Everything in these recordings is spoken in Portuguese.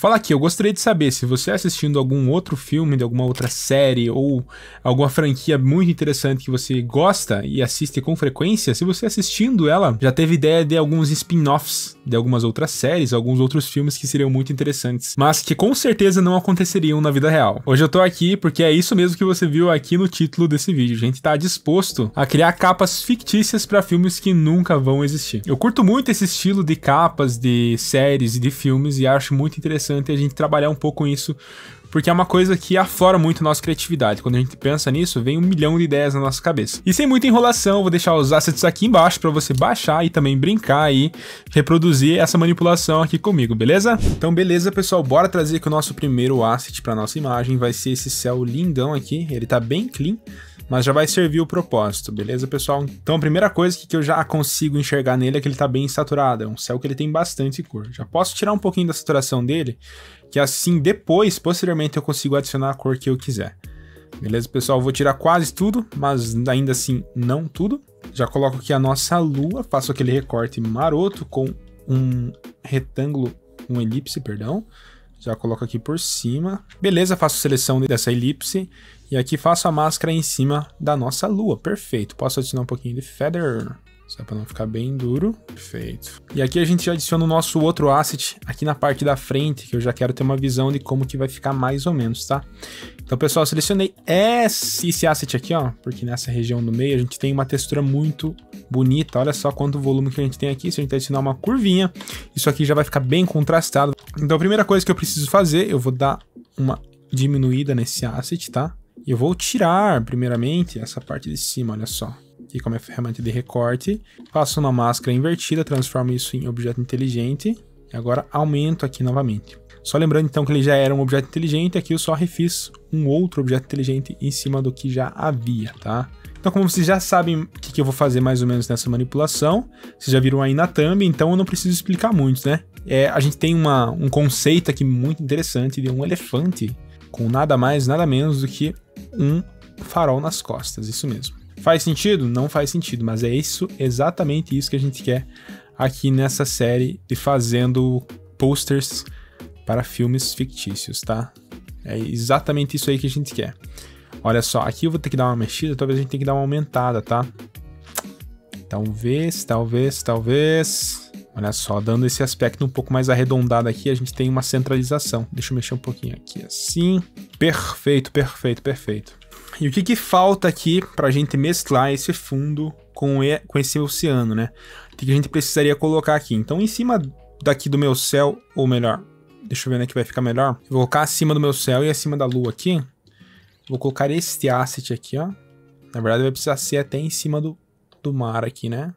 Fala aqui, eu gostaria de saber se você assistindo algum outro filme, de alguma outra série ou alguma franquia muito interessante que você gosta e assiste com frequência, se você assistindo ela já teve ideia de alguns spin-offs de algumas outras séries, alguns outros filmes que seriam muito interessantes, mas que com certeza não aconteceriam na vida real. Hoje eu tô aqui porque é isso mesmo que você viu aqui no título desse vídeo. A gente tá disposto a criar capas fictícias para filmes que nunca vão existir. Eu curto muito esse estilo de capas de séries e de filmes e acho muito interessante a gente trabalhar um pouco com isso, porque é uma coisa que aflora muito a nossa criatividade. Quando a gente pensa nisso, vem 1 milhão de ideias na nossa cabeça. E sem muita enrolação, eu vou deixar os assets aqui embaixo para você baixar e também brincar e reproduzir essa manipulação aqui comigo, beleza? Então beleza, pessoal, bora trazer aqui o nosso primeiro asset para nossa imagem. Vai ser esse céu lindão aqui, ele tá bem clean, mas já vai servir o propósito, beleza, pessoal? Então a primeira coisa que eu já consigo enxergar nele é que ele tá bem saturado, é um céu que ele tem bastante cor. Já posso tirar um pouquinho da saturação dele, que assim depois, posteriormente, eu consigo adicionar a cor que eu quiser. Beleza, pessoal? Eu vou tirar quase tudo, mas ainda assim não tudo. Já coloco aqui a nossa lua, faço aquele recorte maroto com um retângulo, um elipse, perdão. Já coloco aqui por cima. Beleza, faço seleção dessa elipse. E aqui faço a máscara em cima da nossa lua. Perfeito. Posso adicionar um pouquinho de feather, só para não ficar bem duro. Perfeito. E aqui a gente já adiciona o nosso outro asset aqui na parte da frente, que eu já quero ter uma visão de como que vai ficar mais ou menos, tá? Então, pessoal, eu selecionei esse asset aqui, ó, porque nessa região do meio a gente tem uma textura muito bonita. Olha só quanto volume que a gente tem aqui. Se a gente adicionar uma curvinha, isso aqui já vai ficar bem contrastado. Então, a primeira coisa que eu preciso fazer, eu vou dar uma diminuída nesse asset, tá? E eu vou tirar, primeiramente, essa parte de cima, olha só. Aqui com a minha ferramenta de recorte. Faço uma máscara invertida, transformo isso em objeto inteligente. E agora aumento aqui novamente. Só lembrando, então, que ele já era um objeto inteligente. Aqui eu só refiz um outro objeto inteligente em cima do que já havia, tá? Então, como vocês já sabem o que eu vou fazer mais ou menos nessa manipulação, vocês já viram aí na thumb, então eu não preciso explicar muito, né? A gente tem um conceito aqui muito interessante de um elefante com nada mais, nada menos do que um farol nas costas, isso mesmo. Faz sentido? Não faz sentido, mas é isso, exatamente isso que a gente quer aqui nessa série de fazendo posters para filmes fictícios, tá? É exatamente isso aí que a gente quer. Olha só, aqui eu vou ter que dar uma mexida, talvez a gente tenha que dar uma aumentada, tá? Talvez. Olha só, dando esse aspecto um pouco mais arredondado aqui, a gente tem uma centralização. Deixa eu mexer um pouquinho aqui, assim. Perfeito. E o que falta aqui pra gente mesclar esse fundo com esse oceano, né? O que a gente precisaria colocar aqui? Então, em cima daqui do meu céu, ou melhor, deixa eu ver onde é que vai ficar melhor. Eu vou colocar acima do meu céu e acima da lua aqui. Vou colocar este asset aqui, ó. Na verdade, vai precisar ser até em cima do mar aqui, né?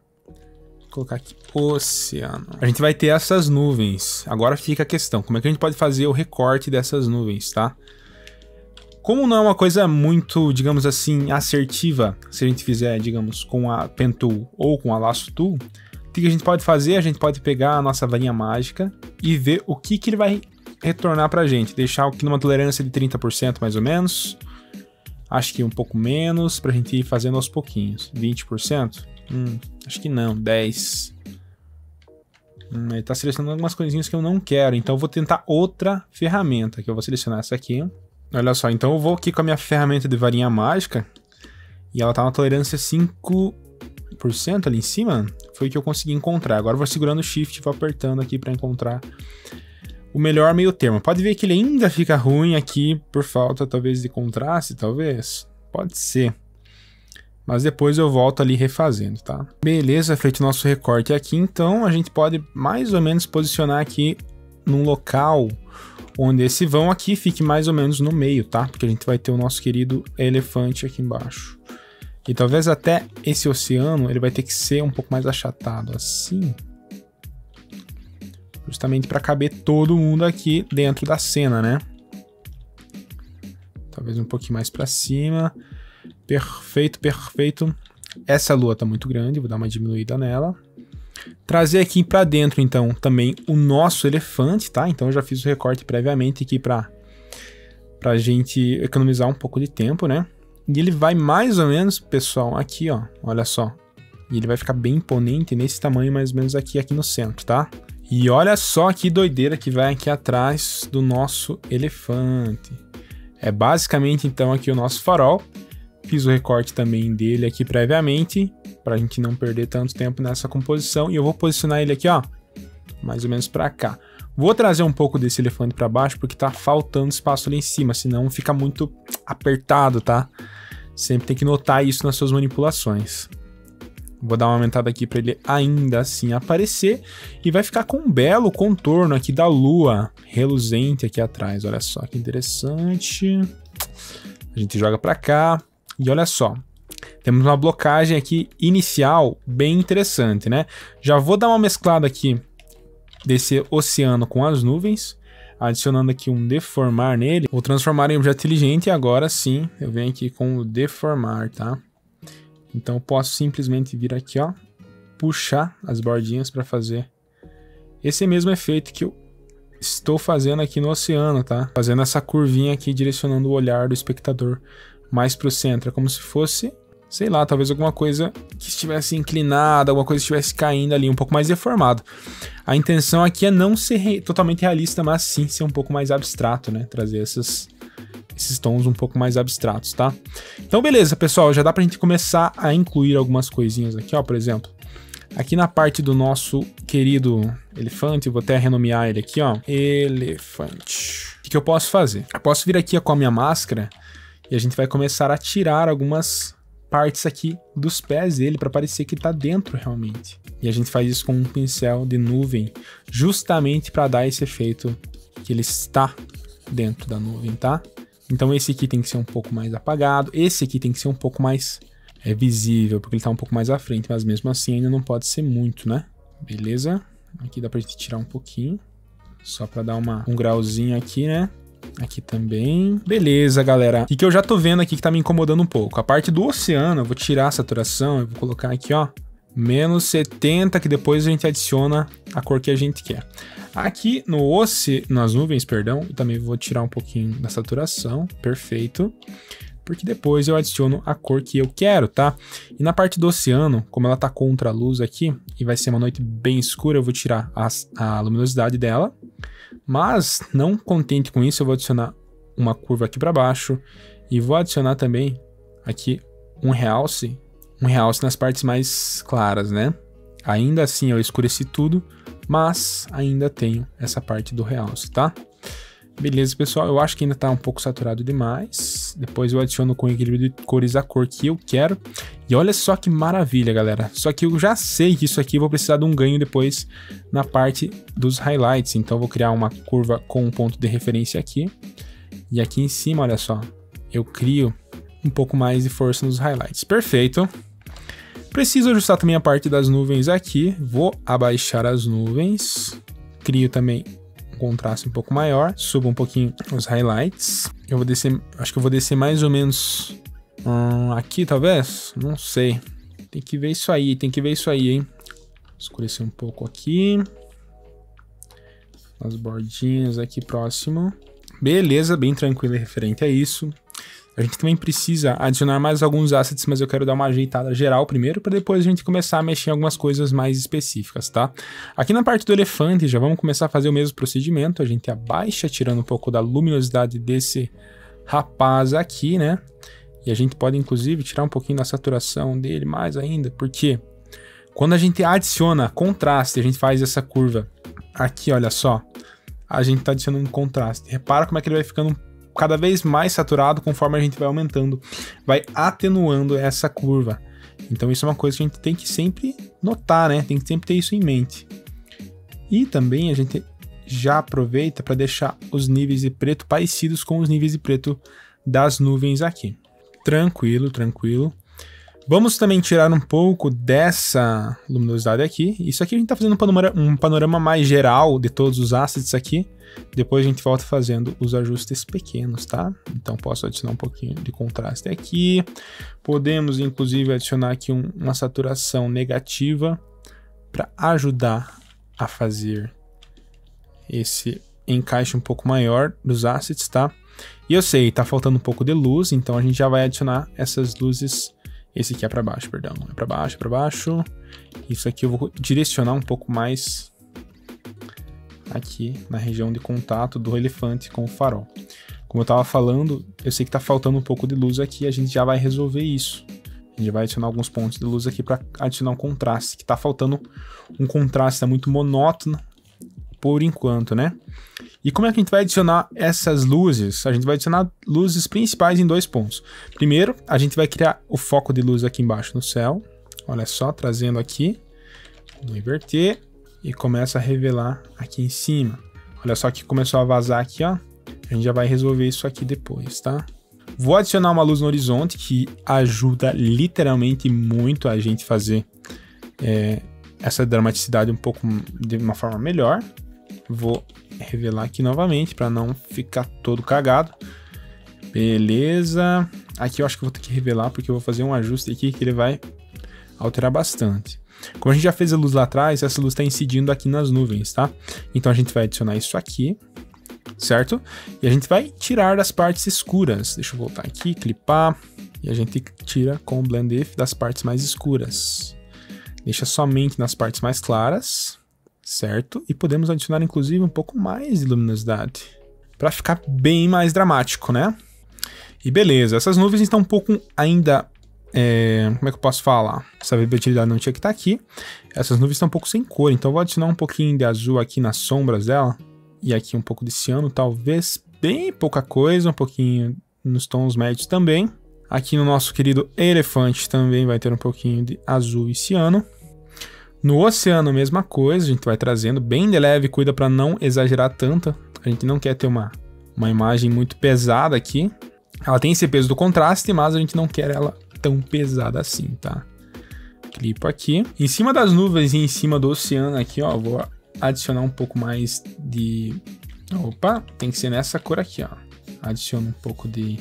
Vou colocar aqui, oceano. A gente vai ter essas nuvens. Agora fica a questão, como é que a gente pode fazer o recorte dessas nuvens, tá? Como não é uma coisa muito, digamos assim, assertiva, se a gente fizer, digamos, com a Pen Tool ou com a Lasso Tool, o que a gente pode fazer? A gente pode pegar a nossa varinha mágica e ver o que ele vai retornar pra gente. Deixar aqui numa tolerância de 30% mais ou menos. Acho que um pouco menos, pra gente ir fazendo aos pouquinhos. 20%? Acho que não, 10%. Ele tá selecionando algumas coisinhas que eu não quero, então eu vou tentar outra ferramenta, que eu vou selecionar essa aqui. Olha só, então eu vou aqui com a minha ferramenta de varinha mágica, e ela tá na tolerância 5% ali em cima, foi o que eu consegui encontrar. Agora eu vou segurando o Shift e vou apertando aqui pra encontrar o melhor meio termo. Pode ver que ele ainda fica ruim aqui por falta talvez de contraste, talvez. Pode ser. Mas depois eu volto ali refazendo, tá? Beleza, feito o nosso recorte aqui, então a gente pode mais ou menos posicionar aqui num local onde esse vão aqui fique mais ou menos no meio, tá? Porque a gente vai ter o nosso querido elefante aqui embaixo. E talvez até esse oceano, ele vai ter que ser um pouco mais achatado, assim. Justamente para caber todo mundo aqui dentro da cena, né? Talvez um pouquinho mais para cima. Perfeito. Essa lua tá muito grande, vou dar uma diminuída nela. Trazer aqui para dentro, então, também o nosso elefante, tá? Então eu já fiz o recorte previamente aqui pra gente economizar um pouco de tempo, né? E ele vai mais ou menos, pessoal, aqui, ó, olha só. E ele vai ficar bem imponente nesse tamanho mais ou menos aqui no centro, tá? E olha só que doideira que vai aqui atrás do nosso elefante. É basicamente então aqui o nosso farol. Fiz o recorte também dele aqui previamente, para a gente não perder tanto tempo nessa composição. E eu vou posicionar ele aqui, ó, mais ou menos para cá. Vou trazer um pouco desse elefante para baixo, porque tá faltando espaço ali em cima, senão fica muito apertado, tá? Sempre tem que notar isso nas suas manipulações. Vou dar uma aumentada aqui para ele ainda assim aparecer. E vai ficar com um belo contorno aqui da lua reluzente aqui atrás. Olha só que interessante. A gente joga para cá. E olha só. Temos uma blocagem aqui inicial bem interessante, né? Já vou dar uma mesclada aqui desse oceano com as nuvens. Adicionando aqui um deformar nele. Vou transformar em objeto inteligente e agora sim eu venho aqui com o deformar, tá? Então eu posso simplesmente vir aqui, ó, puxar as bordinhas para fazer esse mesmo efeito que eu estou fazendo aqui no oceano, tá? Fazendo essa curvinha aqui, direcionando o olhar do espectador mais para o centro. É como se fosse, sei lá, talvez alguma coisa que estivesse inclinada, alguma coisa que estivesse caindo ali, um pouco mais deformado. A intenção aqui é não ser totalmente realista, mas sim ser um pouco mais abstrato, né? Trazer esses tons um pouco mais abstratos, tá? Então, beleza, pessoal, já dá pra gente começar a incluir algumas coisinhas aqui, ó, por exemplo, aqui na parte do nosso querido elefante, eu vou até renomear ele aqui, ó, elefante. O que eu posso fazer? Eu posso vir aqui com a minha máscara e a gente vai começar a tirar algumas partes aqui dos pés dele para parecer que tá dentro realmente. E a gente faz isso com um pincel de nuvem, justamente para dar esse efeito que ele está dentro da nuvem, tá? Então esse aqui tem que ser um pouco mais apagado, esse aqui tem que ser um pouco mais visível, porque ele tá um pouco mais à frente, mas mesmo assim ainda não pode ser muito, né? Beleza? Aqui dá pra gente tirar um pouquinho, só pra dar um grauzinho aqui, né? Aqui também. Beleza, galera. O que eu já tô vendo aqui que tá me incomodando um pouco? A parte do oceano, eu vou tirar a saturação, eu vou colocar aqui, ó, menos 70, que depois a gente adiciona a cor que a gente quer. Aqui nas nuvens, perdão, eu também vou tirar um pouquinho da saturação, perfeito, porque depois eu adiciono a cor que eu quero, tá? E na parte do oceano, como ela tá contra a luz aqui, e vai ser uma noite bem escura, eu vou tirar a luminosidade dela, mas não contente com isso, eu vou adicionar uma curva aqui para baixo, e vou adicionar também aqui um realce nas partes mais claras, né? Ainda assim eu escureci tudo, mas ainda tenho essa parte do realce, tá? Beleza, pessoal, eu acho que ainda tá um pouco saturado demais. Depois eu adiciono com equilíbrio de cores a cor que eu quero. E olha só que maravilha, galera. Só que eu já sei que isso aqui eu vou precisar de um ganho depois na parte dos highlights. Então eu vou criar uma curva com um ponto de referência aqui. E aqui em cima, olha só, eu crio um pouco mais de força nos highlights. Perfeito. Preciso ajustar também a parte das nuvens aqui. Vou abaixar as nuvens. Crio também um contraste um pouco maior. Subo um pouquinho os highlights. Eu vou descer, acho que eu vou descer mais ou menos aqui, talvez? Não sei. Tem que ver isso aí, hein? Escurecer um pouco aqui. As bordinhas aqui próximo. Beleza, bem tranquilo e referente a isso. A gente também precisa adicionar mais alguns assets, mas eu quero dar uma ajeitada geral primeiro, para depois a gente começar a mexer em algumas coisas mais específicas, tá? Aqui na parte do elefante, já vamos começar a fazer o mesmo procedimento. A gente abaixa, tirando um pouco da luminosidade desse rapaz aqui, né? E a gente pode, inclusive, tirar um pouquinho da saturação dele mais ainda, porque quando a gente adiciona contraste, a gente faz essa curva aqui, olha só, a gente tá adicionando um contraste. Repara como é que ele vai ficando cada vez mais saturado conforme a gente vai aumentando, vai atenuando essa curva. Então isso é uma coisa que a gente tem que sempre notar, né? Tem que sempre ter isso em mente. E também a gente já aproveita para deixar os níveis de preto parecidos com os níveis de preto das nuvens aqui. Tranquilo, tranquilo. Vamos também tirar um pouco dessa luminosidade aqui. Isso aqui a gente está fazendo um panorama mais geral de todos os assets aqui. Depois a gente volta fazendo os ajustes pequenos, tá? Então posso adicionar um pouquinho de contraste aqui. Podemos inclusive adicionar aqui uma saturação negativa para ajudar a fazer esse encaixe um pouco maior dos assets, tá? E eu sei, tá faltando um pouco de luz, então a gente já vai adicionar essas luzes. Esse aqui é para baixo, perdão. É para baixo, é para baixo. Isso aqui eu vou direcionar um pouco mais aqui na região de contato do elefante com o farol. Como eu estava falando, eu sei que está faltando um pouco de luz aqui, a gente já vai resolver isso. A gente vai adicionar alguns pontos de luz aqui para adicionar um contraste, que está faltando um contraste, está muito monótono por enquanto, né? E como é que a gente vai adicionar essas luzes? A gente vai adicionar luzes principais em 2 pontos. Primeiro, a gente vai criar o foco de luz aqui embaixo no céu. Olha só, trazendo aqui, vou inverter e começa a revelar aqui em cima. Olha só que começou a vazar aqui, ó. A gente já vai resolver isso aqui depois, tá? Vou adicionar uma luz no horizonte que ajuda literalmente muito a gente fazer essa dramaticidade um pouco de uma forma melhor. Vou revelar aqui novamente para não ficar todo cagado. Beleza. Aqui eu acho que eu vou ter que revelar porque eu vou fazer um ajuste aqui que ele vai alterar bastante. Como a gente já fez a luz lá atrás, essa luz está incidindo aqui nas nuvens, tá? Então a gente vai adicionar isso aqui, certo? E a gente vai tirar das partes escuras. Deixa eu voltar aqui, clipar. E a gente tira com o Blend If das partes mais escuras. Deixa somente nas partes mais claras, certo? E podemos adicionar inclusive um pouco mais de luminosidade, para ficar bem mais dramático, né? E beleza, essas nuvens estão um pouco ainda... como é que eu posso falar? Essa vibratilidade não tinha que estar aqui. Essas nuvens estão um pouco sem cor, então eu vou adicionar um pouquinho de azul aqui nas sombras dela. E aqui um pouco de ciano, talvez bem pouca coisa, um pouquinho nos tons médios também. Aqui no nosso querido elefante também vai ter um pouquinho de azul e ciano. No oceano, mesma coisa, a gente vai trazendo bem de leve, cuida para não exagerar tanto. A gente não quer ter uma imagem muito pesada aqui. Ela tem esse peso do contraste, mas a gente não quer ela tão pesada assim, tá? Clipo aqui. Em cima das nuvens e em cima do oceano aqui, ó, vou adicionar um pouco mais de... Opa, tem que ser nessa cor aqui, ó. Adiciono um pouco de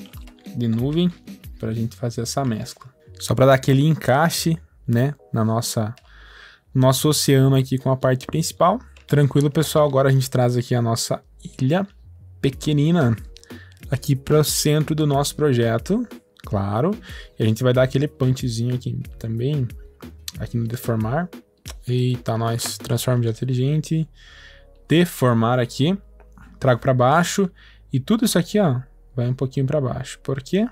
nuvem pra gente fazer essa mescla. Só para dar aquele encaixe, né, na nosso oceano aqui com a parte principal. Tranquilo, pessoal, agora a gente traz aqui a nossa ilha pequenina aqui para o centro do nosso projeto, claro. E a gente vai dar aquele punchzinho aqui também, aqui no deformar. Eita, nós transforma de inteligente, deformar aqui, trago para baixo e tudo isso aqui, ó, vai um pouquinho para baixo. Por quê?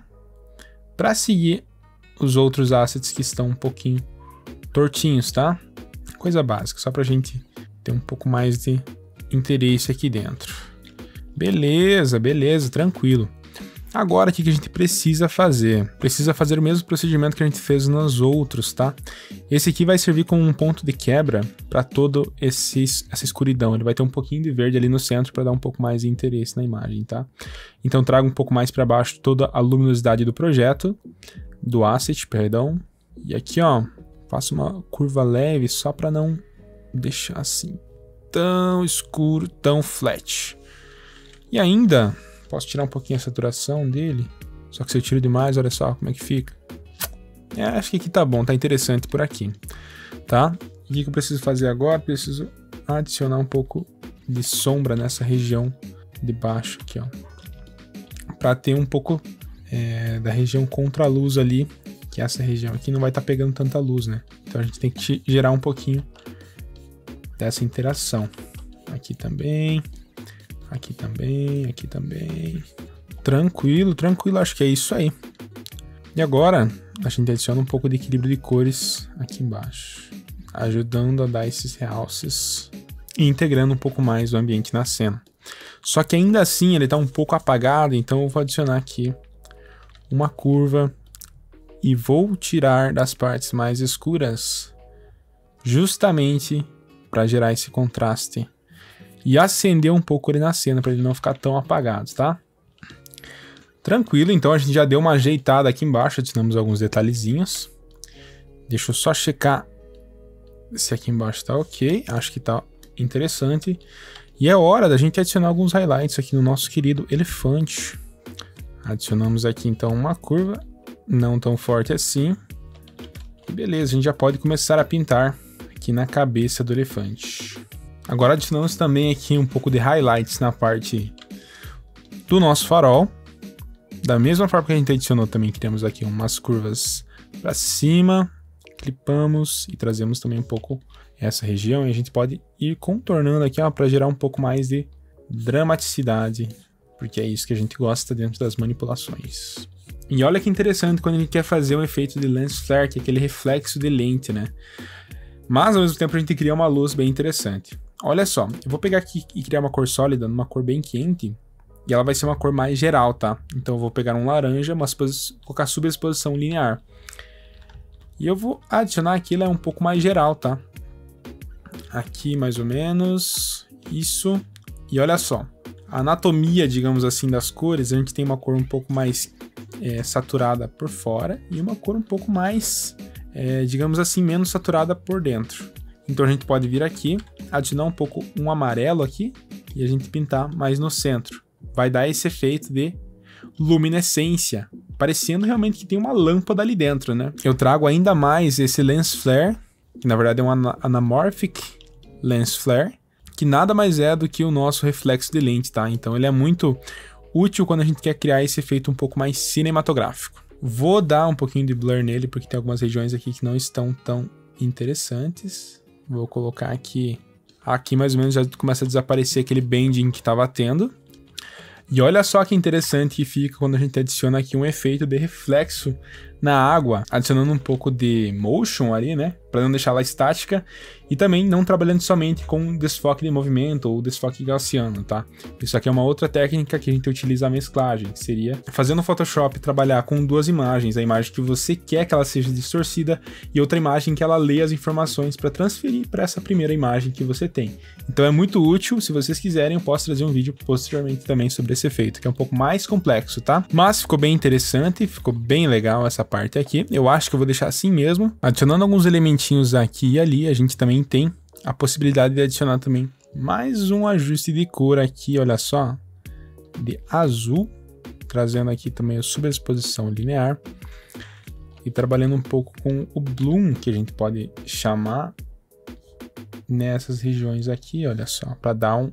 Para seguir os outros assets que estão um pouquinho tortinhos, tá? Coisa básica, só pra gente ter um pouco mais de interesse aqui dentro. Beleza, beleza, tranquilo. Agora, o que a gente precisa fazer? Precisa fazer o mesmo procedimento que a gente fez nos outros, tá? Esse aqui vai servir como um ponto de quebra para todo essa escuridão. Ele vai ter um pouquinho de verde ali no centro para dar um pouco mais de interesse na imagem, tá? Então, trago um pouco mais para baixo toda a luminosidade do projeto, do asset, perdão. E aqui, ó, faço uma curva leve só para não deixar assim tão escuro, tão flat. E ainda... posso tirar um pouquinho a saturação dele. Só que se eu tiro demais, olha só como é que fica. Acho que aqui tá bom, tá interessante por aqui. Tá? E o que eu preciso fazer agora? Preciso adicionar um pouco de sombra nessa região de baixo aqui, ó. Pra ter um pouco da região contra a luz ali. Que essa região aqui não vai estar pegando tanta luz, né? Então a gente tem que gerar um pouquinho dessa interação. Aqui também... aqui também, aqui também. Tranquilo, tranquilo, acho que é isso aí. E agora, a gente adiciona um pouco de equilíbrio de cores aqui embaixo, ajudando a dar esses realces e integrando um pouco mais o ambiente na cena. Só que ainda assim ele está um pouco apagado, então eu vou adicionar aqui uma curva e vou tirar das partes mais escuras, justamente para gerar esse contraste e acender um pouco ele na cena, para ele não ficar tão apagado, tá? Tranquilo, então a gente já deu uma ajeitada aqui embaixo, adicionamos alguns detalhezinhos. Deixa eu só checar se aqui embaixo tá ok, acho que tá interessante. E é hora da gente adicionar alguns highlights aqui no nosso querido elefante. Adicionamos aqui então uma curva, não tão forte assim. E beleza, a gente já pode começar a pintar aqui na cabeça do elefante. Agora adicionamos também aqui um pouco de highlights na parte do nosso farol. Da mesma forma que a gente adicionou também, criamos aqui umas curvas para cima, clipamos e trazemos também um pouco essa região e a gente pode ir contornando aqui, ó, para gerar um pouco mais de dramaticidade, porque é isso que a gente gosta dentro das manipulações. E olha que interessante quando a gente quer fazer um efeito de lens flare, que é aquele reflexo de lente, né? Mas ao mesmo tempo a gente cria uma luz bem interessante. Olha só, eu vou pegar aqui e criar uma cor sólida numa cor bem quente, e ela vai ser uma cor mais geral, tá? Então eu vou pegar um laranja, mas colocar subexposição linear. E eu vou adicionar aqui, ela é um pouco mais geral, tá? Aqui mais ou menos, isso. E olha só, a anatomia, digamos assim, das cores, a gente tem uma cor um pouco mais saturada por fora e uma cor um pouco mais, digamos assim, menos saturada por dentro. Então a gente pode vir aqui, adicionar um pouco um amarelo aqui e a gente pintar mais no centro. Vai dar esse efeito de luminescência, parecendo realmente que tem uma lâmpada ali dentro, né? Eu trago ainda mais esse lens flare, que na verdade é um anamorphic lens flare, que nada mais é do que o nosso reflexo de lente, tá? Então ele é muito útil quando a gente quer criar esse efeito um pouco mais cinematográfico. Vou dar um pouquinho de blur nele, porque tem algumas regiões aqui que não estão tão interessantes. Vou colocar aqui mais ou menos já começa a desaparecer aquele bending que estava tendo. E olha só que interessante que fica quando a gente adiciona aqui um efeito de reflexo na água, adicionando um pouco de motion ali, né, para não deixar ela estática, e também não trabalhando somente com desfoque de movimento ou desfoque gaussiano, tá? Isso aqui é uma outra técnica que a gente utiliza a mesclagem, que seria fazer no Photoshop trabalhar com duas imagens, a imagem que você quer que ela seja distorcida e outra imagem que ela lê as informações para transferir para essa primeira imagem que você tem. Então é muito útil, se vocês quiserem eu posso trazer um vídeo posteriormente também sobre esse efeito, que é um pouco mais complexo, tá? Mas ficou bem interessante, ficou bem legal essa parte aqui. Eu acho que eu vou deixar assim mesmo. Adicionando alguns elementinhos aqui e ali, a gente também tem a possibilidade de adicionar também mais um ajuste de cor aqui, olha só, de azul, trazendo aqui também a subexposição linear e trabalhando um pouco com o bloom, que a gente pode chamar nessas regiões aqui, olha só, para dar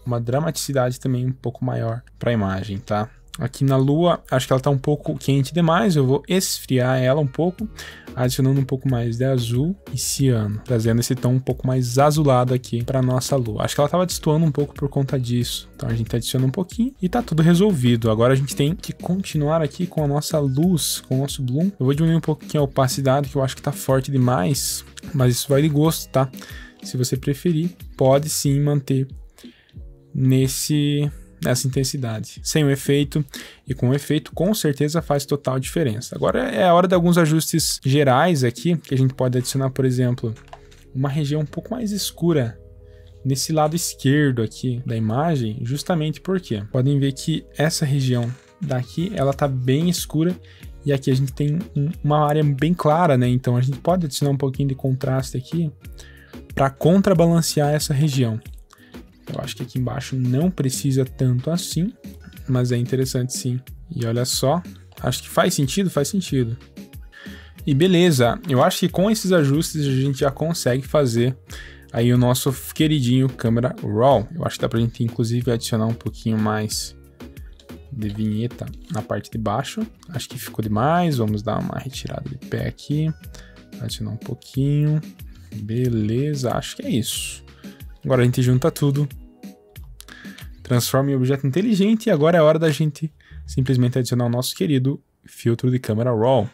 uma dramaticidade também um pouco maior para a imagem, tá? Aqui na lua, acho que ela está um pouco quente demais, eu vou esfriar ela um pouco, adicionando um pouco mais de azul e ciano, trazendo esse tom um pouco mais azulado aqui para nossa lua. Acho que ela estava destoando um pouco por conta disso, então a gente adiciona um pouquinho e tá tudo resolvido. Agora a gente tem que continuar aqui com a nossa luz, com o nosso bloom. Eu vou diminuir um pouquinho a opacidade, que eu acho que tá forte demais, mas isso vai de gosto, tá? Se você preferir, pode sim manter nessa intensidade, sem o efeito, e com o efeito com certeza faz total diferença. Agora é a hora de alguns ajustes gerais aqui, que a gente pode adicionar, por exemplo, uma região um pouco mais escura nesse lado esquerdo aqui da imagem, justamente porque podem ver que essa região daqui, ela tá bem escura, e aqui a gente tem uma área bem clara, né? Então a gente pode adicionar um pouquinho de contraste aqui para contrabalancear essa região. Eu acho que aqui embaixo não precisa tanto assim, mas é interessante sim. E olha só, acho que faz sentido, faz sentido. E beleza, eu acho que com esses ajustes a gente já consegue fazer aí o nosso queridinho Camera Raw. Eu acho que dá pra gente inclusive adicionar um pouquinho mais de vinheta na parte de baixo. Acho que ficou demais, vamos dar uma retirada de pé aqui, adicionar um pouquinho. Beleza, acho que é isso. Agora a gente junta tudo, transforma em objeto inteligente, e agora é hora da gente simplesmente adicionar o nosso querido filtro de Camera Raw.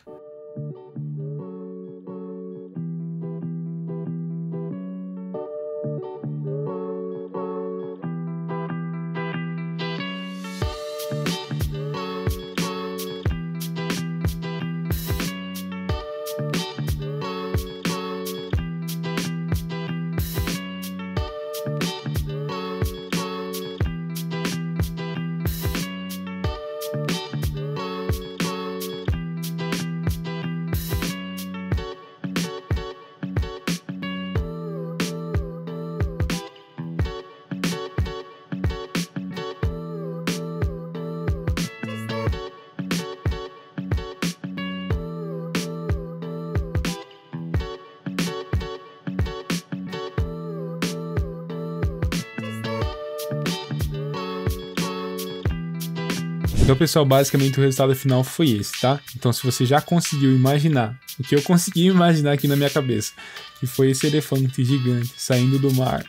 Então, pessoal, basicamente o resultado final foi esse, tá? Então, se você já conseguiu imaginar o que eu consegui imaginar aqui na minha cabeça, que foi esse elefante gigante saindo do mar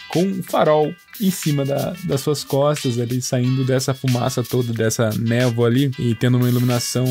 com um farol em cima das suas costas ali, saindo dessa fumaça toda, dessa névoa ali, e tendo uma iluminação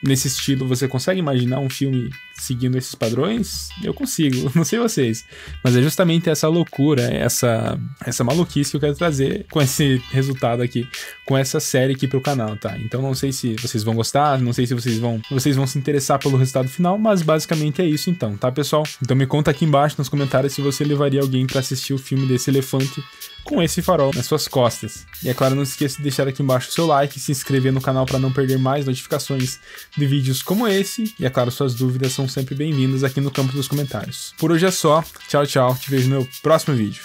nesse estilo. Você consegue imaginar um filme seguindo esses padrões? Eu consigo, não sei vocês, mas é justamente essa loucura, essa maluquice que eu quero trazer com esse resultado aqui, com essa série aqui pro canal, tá? Então não sei se vocês vão gostar, não sei se vocês vão se interessar pelo resultado final, mas basicamente é isso então, tá, pessoal? Então me conta aqui embaixo nos comentários se você levaria alguém pra assistir o filme desse elefante com esse farol nas suas costas. E é claro, não se esqueça de deixar aqui embaixo o seu like, se inscrever no canal para não perder mais notificações de vídeos como esse. E é claro, suas dúvidas são sempre bem-vindas aqui no campo dos comentários. Por hoje é só. Tchau, tchau. Te vejo no meu próximo vídeo.